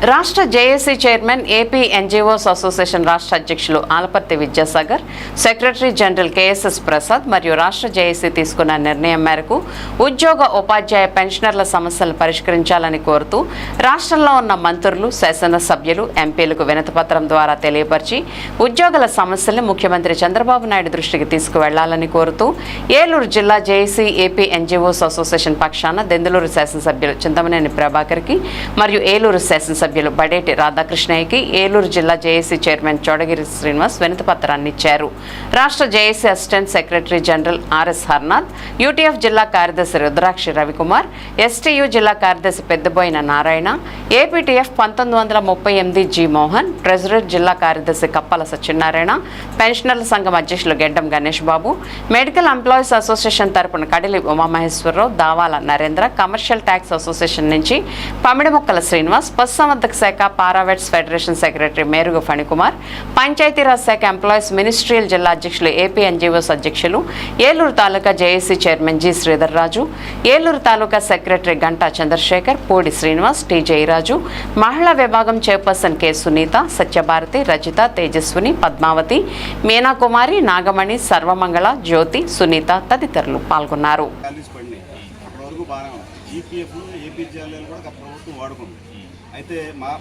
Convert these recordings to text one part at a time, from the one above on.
రాష్ట్ర JAC chairman AP NGOs association రాష్ట్ర అధ్యక్షులు Alaparthi Vidyasagar, secretary general KSS Prasad మరియు రాష్ట్ర జేఏసీ తీసుకున్న నిర్ణయం మేరకు ఉద్యోగ ఉపాధ్యాయ పెన్షనర్ల సమస్యలను పరిష్కరించాలని కోరుతూ రాష్ట్రంలో ఉన్న మంత్రులు, శాసనసభ్యులు, ఎంపీలకు వినతిపత్రం ద్వారా తెలియపరిచి ఉద్యోగుల సమస్యలను ముఖ్యమంత్రి చంద్రబాబు నాయుడు దృష్టికి తీసుకువెళ్లాలని కోరుతూ ఏలూరు జిల్లా జేఏసీ ఏపీ ఎన్జీఓస్ అసోసియేషన్ పక్షాన దెందులూరు శాసనసభ్యులు చింతమనేని ప్రభాకర్కి మరియు ఏలూరు శాసనసభ్యులు బడేటి రాధాకృష్ణయ్యకి ఏలూరు జిల్లా జేఏసీ చైర్మన్ చోడగిరి శ్రీనివాస్ వినతిపత్రాన్ని ఇచ్చారు. రాష్ట్ర JAC assistant secretary general RS Harnath, UTF జిల్లా కార్యదర్శి రుద్రాక్షి రవికుమార్, ఎస్టీయూ జిల్లా కార్యదర్శి Peddaboina Narayana, APTF 1938 G Mohan, treasurer జిల్లా కార్యదర్శి కప్పల సత్యనారాయణ, పెన్షనర్ల సంఘం అధ్యక్షులు గెడ్డం గణేష్ బాబు, మెడికల్ ఎంప్లాయీస్ అసోసియేషన్ తరపున కడిలి Umamaheswararao, దావాల Narendra, commercial tax association నుంచి పమిడిముక్కల శ్రీనివాస్, పశుసంవర్ధక శాఖ పారావెట్స్ ఫెడరేషన్ సెక్రటరీ మేరుగు ఫణికుమార్, పంచాయతీరాజ్ శాఖ ఎంప్లాయీస్ మినిస్ట్రియల్ జిల్లా అధ్యక్షులు ఏపీ ఎన్జీఓస్ అధ్యక్షులు, ఏలూరు తాలూకా జేఏసీ చైర్మన్ జి శ్రీధర్ రాజు, ఏలూరు తాలూకా సెక్రటరీ గంటా చంద్రశేఖర్, పూడి శ్రీనివాస్, టి జయరాజు, మహిళా విభాగం చైర్పర్సన్ కె సునీత, సత్యభారతి, రజిత, తేజస్విని, పద్మావతి, మీనాకుమారి, నాగమణి, సర్వమంగళ, జ్యోతి, సునీత తదితరులు పాల్గొన్నారు. అయితే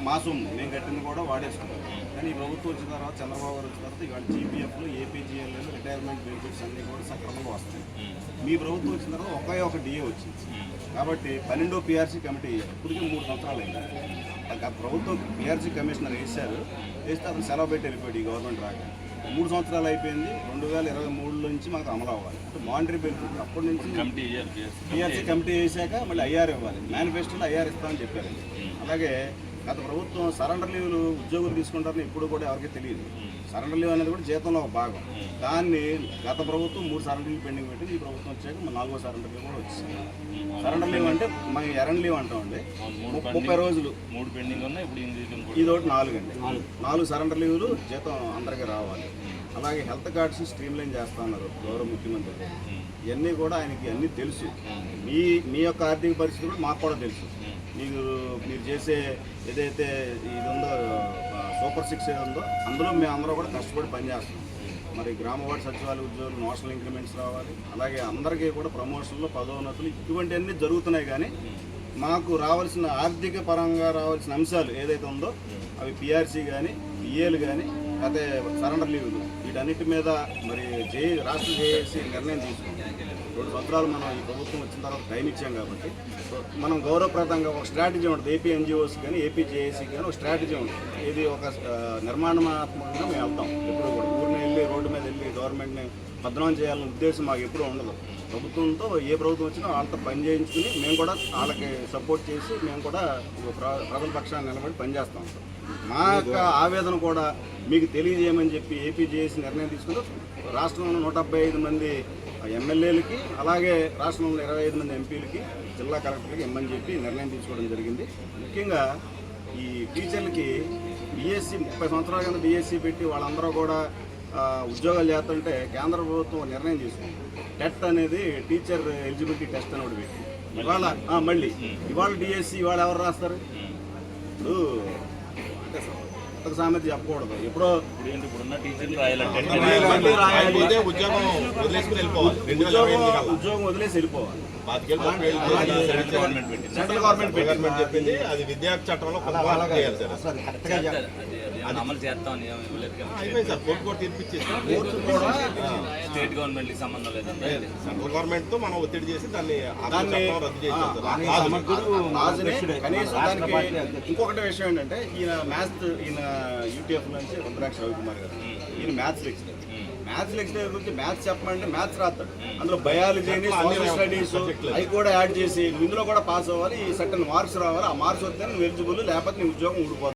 మా సొమ్ము మేము కట్టింది కూడా వాడేసుకున్నాం. కానీ ఈ ప్రభుత్వం వచ్చిన తర్వాత, చంద్రబాబు గారు వచ్చిన తర్వాత ఇవాళ జీపీఎఫ్లు, ఏపీజీఎల్ఏలు, రిటైర్మెంట్ బెనిఫిట్స్ అన్నీ కూడా సక్రమంగా వస్తాయి. మీ ప్రభుత్వం వచ్చిన తర్వాత ఒక డిఏ వచ్చింది. కాబట్టి 12వ పీఆర్సీ కమిటీ ఇప్పటికీ 3 సంవత్సరాలు అయింది. ప్రభుత్వం పీఆర్సీ కమిషనర్ వేస్తే అతను సెలవు పెట్టి వెళ్ళిపోయాడు. ఈ గవర్నమెంట్ రాక 3 సంవత్సరాలు అయిపోయింది. 2023 నుంచి మాకు అమలు అవ్వాలి. అంటే మానిటరీ బెనిఫిట్ అప్పటి నుంచి పీఆర్సీ కమిటీ వేసాక మళ్ళీ ఐఆర్ ఇవ్వాలి. మేనిఫెస్టోలో ఐఆర్ ఇస్తామని చెప్పారు. అలాగే గత ప్రభుత్వం సరెండర్ లీవ్లు ఉద్యోగులు తీసుకుంటారని ఇప్పుడు కూడా ఎవరికి తెలియదు. సరెండర్ లీవ్ అనేది కూడా జీతంలో ఒక భాగం. దాన్ని గత ప్రభుత్వం 3 సరెండర్ లీవ్ పెండింగ్ పెట్టింది. ఈ ప్రభుత్వం వచ్చాక 4వ సరెండర్ లీవ్ కూడా వచ్చింది. సరెండర్ లీవ్ అంటే మనం ఎరండ్ లీవ్ అంటామండి. 30 రోజులు 3 పెండింగ్ ఉన్నాయి. ఇప్పుడు ఇది ఒకటి 4 అండి. 4 సరెండర్ లీవ్లు జీతం అందరికీ రావాలి. అలాగే హెల్త్ కార్డ్స్ స్ట్రీమ్లైన్ చేస్తా ఉన్నారు గౌరవ ముఖ్యమంత్రి. ఇవన్నీ కూడా ఆయనకి అన్నీ తెలుసు. మీ యొక్క ఆర్థిక పరిస్థితి కూడా మాకు కూడా తెలుసు. మీరు చేసే ఏదైతే ఇది ఉందో సూపర్ 6 ఏది ఉందో అందులో మేము అందరూ కూడా కష్టపడి పనిచేస్తున్నాం. మరి గ్రామ వార్డు సచివాలయ ఉద్యోగులు నోషనల్ ఇంక్రిమెంట్స్ రావాలి. అలాగే అందరికీ కూడా ప్రమోషన్లు, పదోన్నతులు ఇటువంటివన్నీ జరుగుతున్నాయి. కానీ మాకు రావాల్సిన ఆర్థిక పరంగా రావాల్సిన అంశాలు ఏదైతే ఉందో అవి పీఆర్సీ కానీ, పిఏలు కానీ, అదే సరెండర్ లీవ్లు, వీటన్నిటి మీద మరి రాష్ట్ర జేఏసీ నిర్ణయం తీసుకుంటాం. 2 సంవత్సరాలు మనం ఈ ప్రభుత్వం వచ్చిన తర్వాత టైం ఇచ్చాం కాబట్టి మనం గౌరవప్రదంగా ఒక స్ట్రాటజీ ఉంటుంది. ఏపీ ఎన్జిఓస్ కానీ, ఏపీ జేఏసీ కానీ ఒక స్ట్రాటజీ ఉంటుంది. ఇది ఒక నిర్మాణాత్మకంగా మేము వెళ్తాం. ఎప్పుడు కూడా ఊరిని వెళ్ళి రోడ్డు మీద వెళ్ళి గవర్నమెంట్ని బదనాం చేయాలనే ఉద్దేశం మాకు ఎప్పుడూ ఉండదు. ప్రభుత్వంతో ఏ ప్రభుత్వం వచ్చినా వాళ్ళతో పని చేయించుకుని మేము కూడా వాళ్ళకి సపోర్ట్ చేసి మేము కూడా ప్రజల పక్షాన్ని నిలబడి పనిచేస్తాం. మా యొక్క ఆవేదన కూడా మీకు తెలియజేయమని చెప్పి ఏపీ జేఏసీ నిర్ణయం తీసుకుంటూ రాష్ట్రంలో 175 మంది ఎమ్మెల్యేలకి, అలాగే రాష్ట్రంలో 25 మంది ఎంపీలకి, జిల్లా కలెక్టర్లకి ఇమ్మని చెప్పి నిర్ణయం తీసుకోవడం జరిగింది. ముఖ్యంగా ఈ టీచర్లకి బీఎస్సీ 30 సంవత్సరాల కింద బీఎస్సీ పెట్టి వాళ్ళందరూ కూడా ఉద్యోగాలు చేస్తుంటే కేంద్ర ప్రభుత్వం నిర్ణయం తీసుకుంది. టెట్ అనేది టీచర్ ఎలిజిబిలిటీ టెస్ట్ అని ఒకటి పెట్టి ఇవాళ డిఎస్సి ఇవాళ ఎవరు రాస్తారు? ఇప్పుడు సామెత చెప్పకూడదు. ఎప్పుడో ఉద్యోగం వదిలేసి వెళ్ళిపోవాలి. సెంట్రల్ గవర్నమెంట్ చెప్పింది అది విద్యా చట్టంలో అమలు చేస్తాం. స్టేట్ గవర్నమెంట్ కి సంబంధం లేదు. సెంట్రల్ గవర్నమెంట్ తో మనం ఒత్తిడి చేసి దాన్ని రద్దు చేస్తాం. ఇంకొకటి విషయం ఏంటంటే ఈయన యూటీఎఫ్ నుంచి రుద్రాక్ష రవికుమార్ గారు, ఈయన మ్యాథ్స్ లెక్చరర్ గురించి మ్యాథ్స్ చెప్పమంటే మ్యాథ్స్ రాస్తాడు. అందులో బయాలజీని, సోషల్ స్టడీస్ అవి కూడా యాడ్ చేసి ఇందులో కూడా పాస్ అవ్వాలి. ఈ సర్టన్ మార్క్స్ రావాలి. ఆ మార్క్స్ వస్తే నువ్వు ఎలిజిబుల్, లేకపోతే నీ ఉద్యోగం ఊడిపోతుంది.